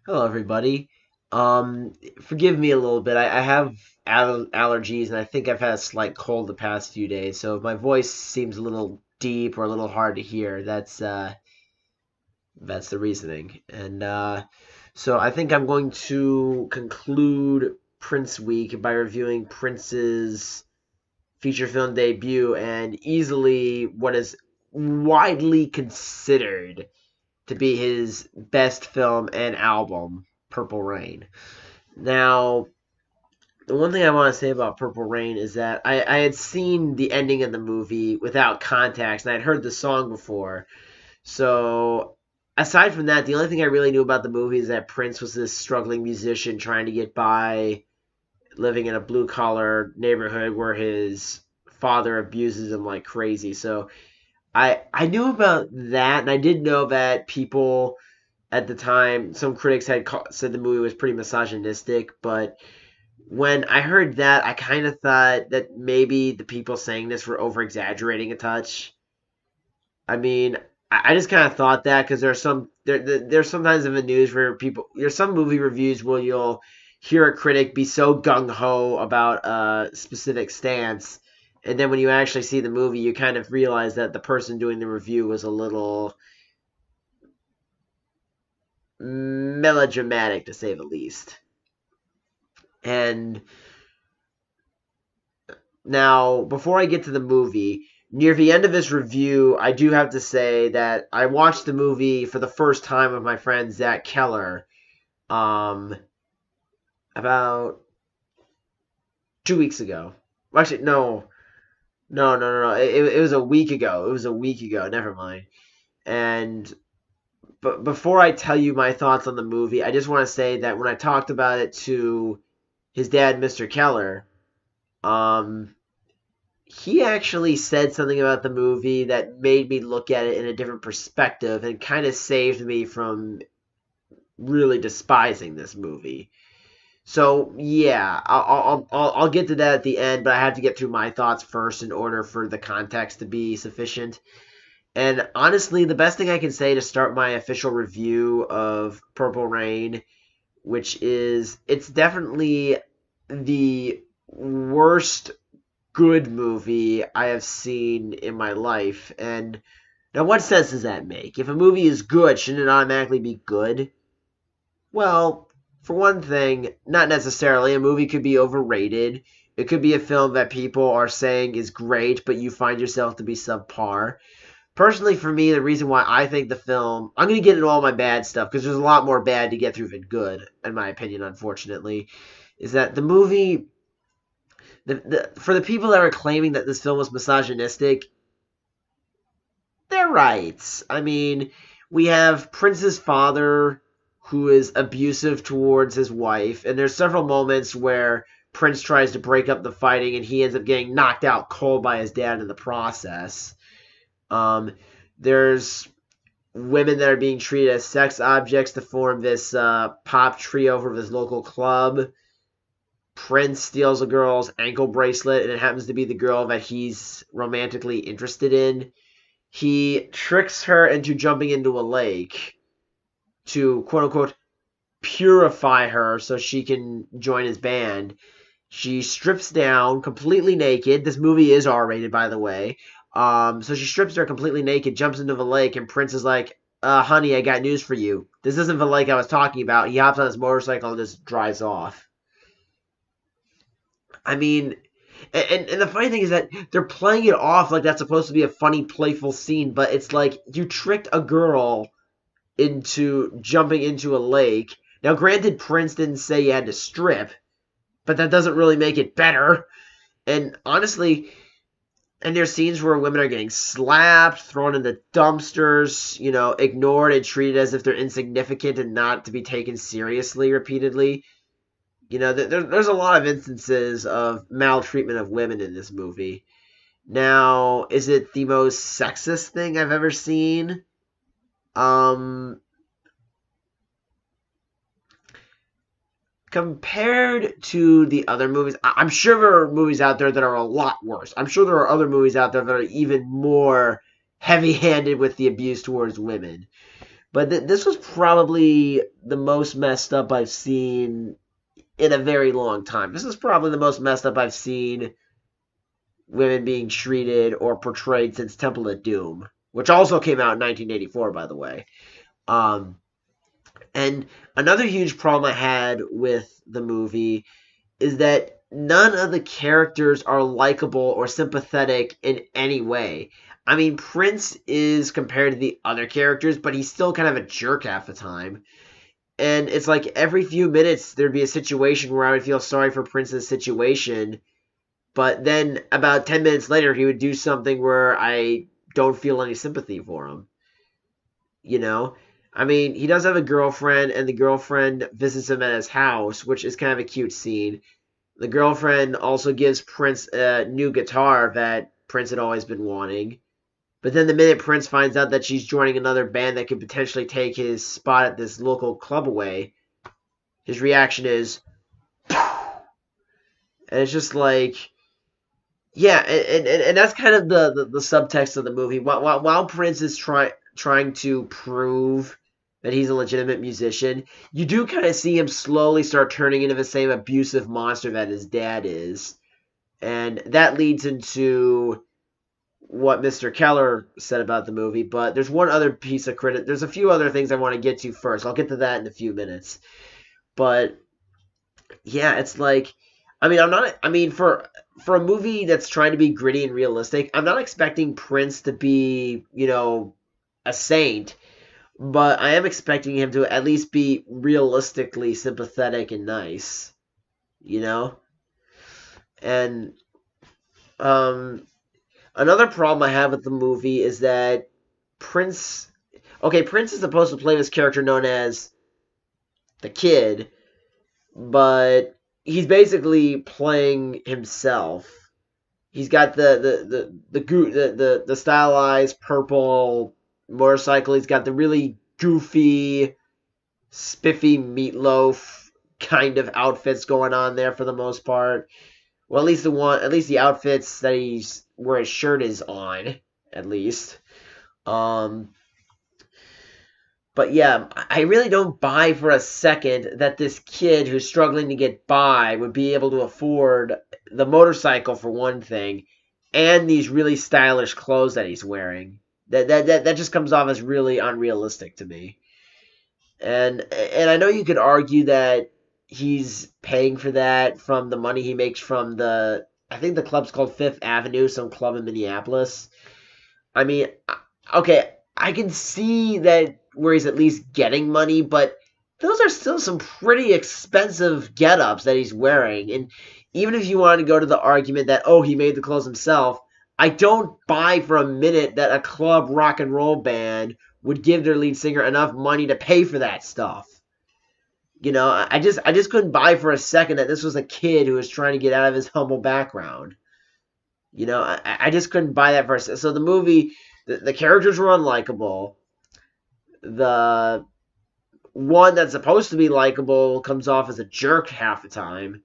Hello, everybody. Forgive me a little bit. I have allergies, and I think I've had a slight cold the past few days. So if my voice seems a little deep or a little hard to hear, that's the reasoning. And I think I'm going to conclude Prince Week by reviewing Prince's feature film debut and easily what is widely considered to be his best film and album, Purple Rain. Now, the one thing I want to say about Purple Rain is that I had seen the ending of the movie without context, and I'd heard the song before. So, aside from that, the only thing I really knew about the movie is that Prince was this struggling musician trying to get by, living in a blue collar neighborhood where his father abuses him like crazy. So, I knew about that, and I did know that people at the time, some critics had said the movie was pretty misogynistic, but when I heard that, I kind of thought that maybe the people saying this were over exaggerating a touch. I mean, I just kind of thought that because there's sometimes in the news where there's some movie reviews where you'll hear a critic be so gung ho about a specific stance, and then when you actually see the movie, you kind of realize that the person doing the review was a little melodramatic to say the least. And now, before I get to the movie, near the end of this review, I do have to say that I watched the movie for the first time with my friend Zach Keller um, about 2 weeks ago. Actually, no. It was a week ago. It was a week ago. Never mind. And but before I tell you my thoughts on the movie, I just want to say that when I talked about it to his dad, Mr. Keller, um, he actually said something about the movie that made me look at it in a different perspective and kind of saved me from really despising this movie. So yeah, I'll get to that at the end, but I have to get through my thoughts first in order for the context to be sufficient. And honestly, the best thing I can say to start my official review of Purple Rain, which is it's definitely the worst good movie I have seen in my life. And now, what sense does that make? If a movie is good, shouldn't it automatically be good? Well, for one thing, not necessarily. A movie could be overrated. It could be a film that people are saying is great, but you find yourself to be subpar. Personally, for me, the reason why I think the film, I'm going to get into all my bad stuff because there's a lot more bad to get through than good, in my opinion, unfortunately, is that the movie for the people that are claiming that this film was misogynistic, they're right. I mean, we have Prince's father who is abusive towards his wife, and there's several moments where Prince tries to break up the fighting and he ends up getting knocked out cold by his dad in the process. Um, there's women that are being treated as sex objects to form this pop trio for this local club. Prince steals a girl's ankle bracelet, and it happens to be the girl that he's romantically interested in. He tricks her into jumping into a lake to quote unquote purify her so she can join his band. She strips down completely naked. This movie is R rated, by the way. So she strips her completely naked, jumps into the lake, and Prince is like, honey, I got news for you. This isn't the lake I was talking about. He hops on his motorcycle and just drives off. I mean, and the funny thing is that they're playing it off like that's supposed to be a funny, playful scene, but it's like you tricked a girl into jumping into a lake. Now, granted, Prince didn't say you had to strip, but that doesn't really make it better. And honestly, and there's scenes where women are getting slapped, thrown into dumpsters, ignored and treated as if they're insignificant and not to be taken seriously repeatedly. There's a lot of instances of maltreatment of women in this movie. Now, is it the most sexist thing I've ever seen? Um, Compared to the other movies, I'm sure there are movies out there that are a lot worse. I'm sure there are other movies out there that are even more heavy-handed with the abuse towards women. But this was probably the most messed up I've seen in a very long time. This is probably the most messed up I've seen women being treated or portrayed since Temple of Doom, which also came out in 1984, by the way. Um, and another huge problem I had with the movie is that none of the characters are likable or sympathetic in any way. I mean, Prince is compared to the other characters, but he's still kind of a jerk half the time. And it's like every few minutes there'd be a situation where I would feel sorry for Prince's situation, but then about 10 minutes later he would do something where I don't feel any sympathy for him. You know? I mean, he does have a girlfriend, and the girlfriend visits him at his house, which is kind of a cute scene. The girlfriend also gives Prince a new guitar that Prince had always been wanting. But then the minute Prince finds out that she's joining another band that could potentially take his spot at this local club away, his reaction is, and it's just like, yeah, and that's kind of the subtext of the movie. While Prince is trying to prove that he's a legitimate musician, you do kind of see him slowly start turning into the same abusive monster that his dad is. And that leads into what Mr. Keller said about the movie, but there's one other piece of credit. There's a few other things I want to get to first. I'll get to that in a few minutes. But yeah, it's like, I mean, I'm not. I mean, for a movie that's trying to be gritty and realistic, I'm not expecting Prince to be, a saint, but I am expecting him to at least be realistically sympathetic and nice, you know? And um another problem I have with the movie is that Prince okay, Prince is supposed to play this character known as the Kid, but he's basically playing himself. He's got the stylized purple motorcycle. He's got the really goofy, spiffy meatloaf kind of outfits going on there for the most part. Well, at least the outfits that he's where his shirt is on, at least. Um, but yeah, I really don't buy for a second that this kid who's struggling to get by would be able to afford the motorcycle for one thing, and these really stylish clothes that he's wearing. That just comes off as really unrealistic to me. And I know you could argue that he's paying for that from the money he makes from I think the club's called Fifth Avenue, some club in Minneapolis. I mean, okay, I can see that where he's at least getting money, but those are still some pretty expensive get-ups that he's wearing. And even if you want to go to the argument that, oh, he made the clothes himself, I don't buy for a minute that a club rock and roll band would give their lead singer enough money to pay for that stuff. I just couldn't buy for a second that this was a kid who was trying to get out of his humble background. I just couldn't buy that for a second. So the movie, the characters were unlikable. The one that's supposed to be likable comes off as a jerk half the time.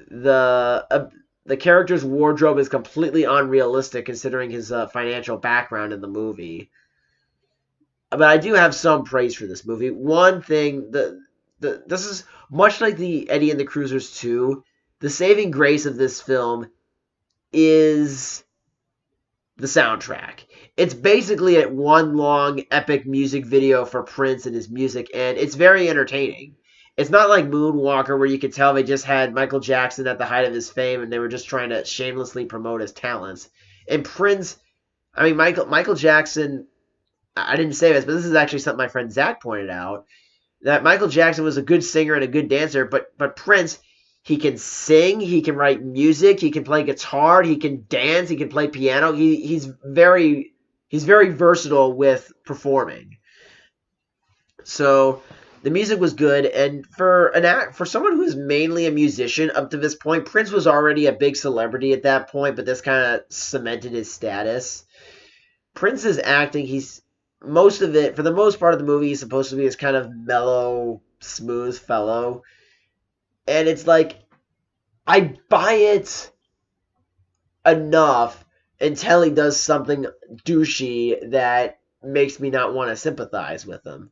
The character's wardrobe is completely unrealistic considering his financial background in the movie. But I do have some praise for this movie. One thing, this is much like the Eddie and the Cruisers 2. The saving grace of this film is the soundtrack. It's basically one long epic music video for Prince and his music, and it's very entertaining. It's not like Moonwalker where you could tell they just had Michael Jackson at the height of his fame and they were just trying to shamelessly promote his talents. And Prince, I mean Michael Jackson, I didn't say this, but this is actually something my friend Zach pointed out, that Michael Jackson was a good singer and a good dancer, but Prince, he can sing, he can write music, he can play guitar, he can dance, he can play piano. He's very versatile with performing. So the music was good, and for someone who's mainly a musician up to this point, Prince was already a big celebrity at that point, but this kind of cemented his status. Prince's acting, most of it, for the most part of the movie, he's supposed to be this kind of mellow, smooth fellow. And it's like, I buy it enough until he does something douchey that makes me not want to sympathize with him.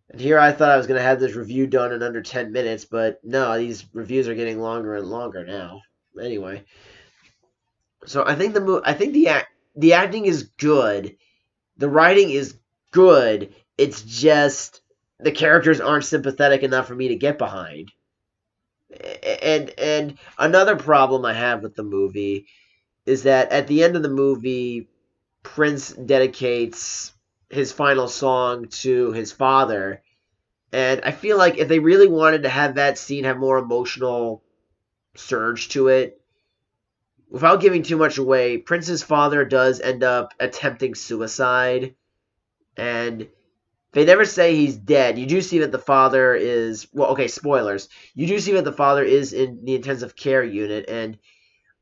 And here I thought I was going to have this review done in under 10 minutes, but no, these reviews are getting longer and longer now. Anyway, so I think the acting is good. The writing is good. It's just the characters aren't sympathetic enough for me to get behind. And another problem I have with the movie is that at the end of the movie, Prince dedicates his final song to his father. And I feel like if they really wanted to have that scene have more emotional surge to it, without giving too much away, Prince's father does end up attempting suicide. And they never say he's dead. You do see that the father is, well, okay, spoilers. You do see that the father is in the intensive care unit. And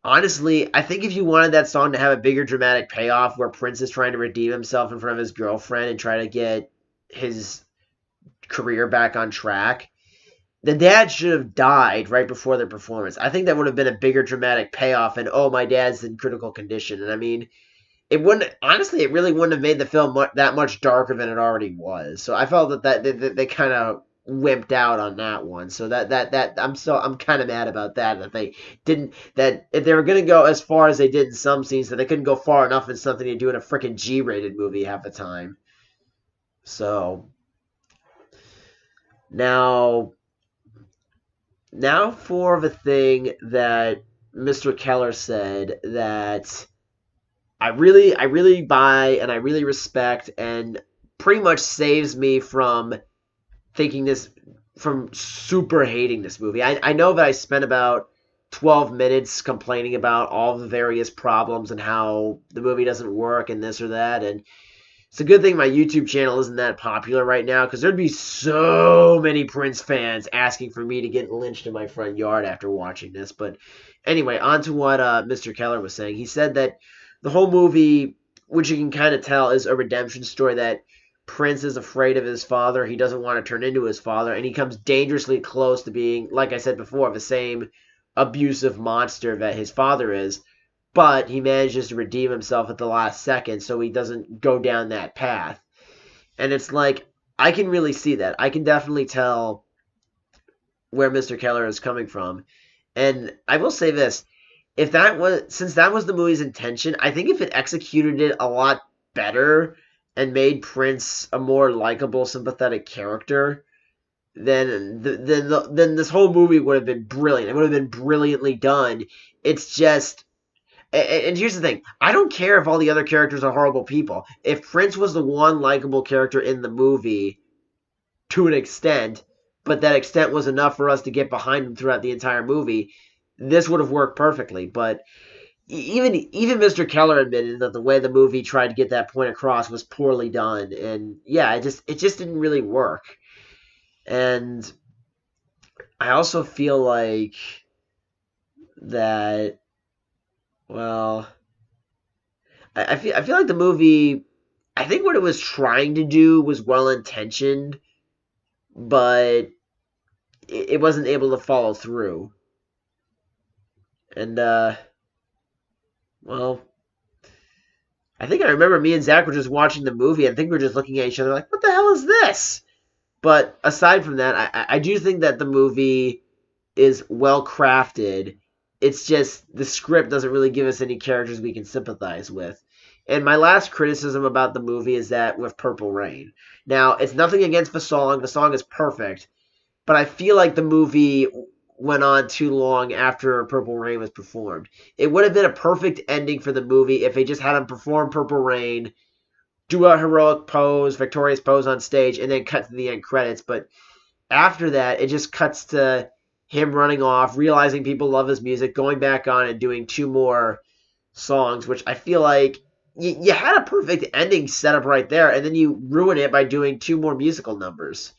honestly, I think if you wanted that song to have a bigger dramatic payoff where Prince is trying to redeem himself in front of his girlfriend and try to get his career back on track, the dad should have died right before the performance. I think that would have been a bigger dramatic payoff. And oh, my dad's in critical condition. And I mean, it wouldn't, honestly, it really wouldn't have made the film that much darker than it already was. So I felt that they kind of wimped out on that one. So that I'm kind of mad about that they didn't, that if they were going to go as far as they did in some scenes, that they couldn't go far enough in something to do in a freaking G-rated movie half the time. So now for the thing that Mr. Keller said that I really buy and I really respect and pretty much saves me from thinking this, from super hating this movie. I know that I spent about 12 minutes complaining about all the various problems and how the movie doesn't work and this or that. And it's a good thing my YouTube channel isn't that popular right now because there'd be so many Prince fans asking for me to get lynched in my front yard after watching this. But anyway, on to what Mr. Keller was saying. He said that the whole movie, which you can kind of tell, is a redemption story that Prince is afraid of his father. He doesn't want to turn into his father, and he comes dangerously close to being, like I said before, the same abusive monster that his father is, but he manages to redeem himself at the last second so he doesn't go down that path. And it's like, I can really see that. I can definitely tell where Mr. Keller is coming from. And I will say this, if that was, since that was the movie's intention, I think if it executed it a lot better and made Prince a more likable, sympathetic character, then this whole movie would have been brilliant. It would have been brilliantly done. It's just, and here's the thing, I don't care if all the other characters are horrible people. If Prince was the one likable character in the movie to an extent, but that extent was enough for us to get behind him throughout the entire movie, this would have worked perfectly. But even Mr. Keller admitted that the way the movie tried to get that point across was poorly done, and yeah, it just didn't really work. And I also feel like that, well, I feel like the movie, I think what it was trying to do was well intentioned, but it wasn't able to follow through. And well, I think I remember me and Zach were just watching the movie. I think we were just looking at each other like, "What the hell is this?" But aside from that, I do think that the movie is well crafted. It's just the script doesn't really give us any characters we can sympathize with. And my last criticism about the movie is that with Purple Rain. Now, it's nothing against the song. The song is perfect. But I feel like the movie went on too long after Purple Rain was performed. It would have been a perfect ending for the movie if they just had him perform Purple Rain, do a heroic pose, victorious pose on stage, and then cut to the end credits. But after that, it just cuts to him running off, realizing people love his music, going back on and doing two more songs, which I feel like you had a perfect ending set up right there, and then you ruin it by doing two more musical numbers.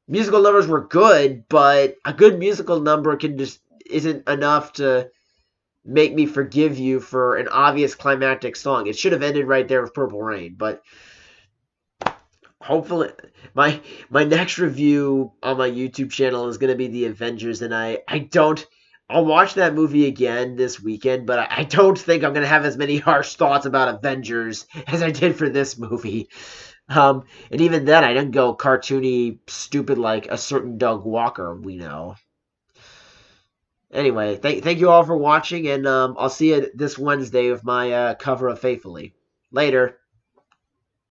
Musical numbers were good, but a good musical number can just isn't enough to make me forgive you for an obvious climactic song. It should have ended right there with Purple Rain, but hopefully my next review on my YouTube channel is going to be The Avengers, and I don't I'll watch that movie again this weekend, but I don't think I'm gonna have as many harsh thoughts about Avengers as I did for this movie. And even then, I didn't go cartoony, stupid like a certain Doug Walker we know. Anyway, thank you all for watching, and I'll see you this Wednesday with my cover of Faithfully. Later.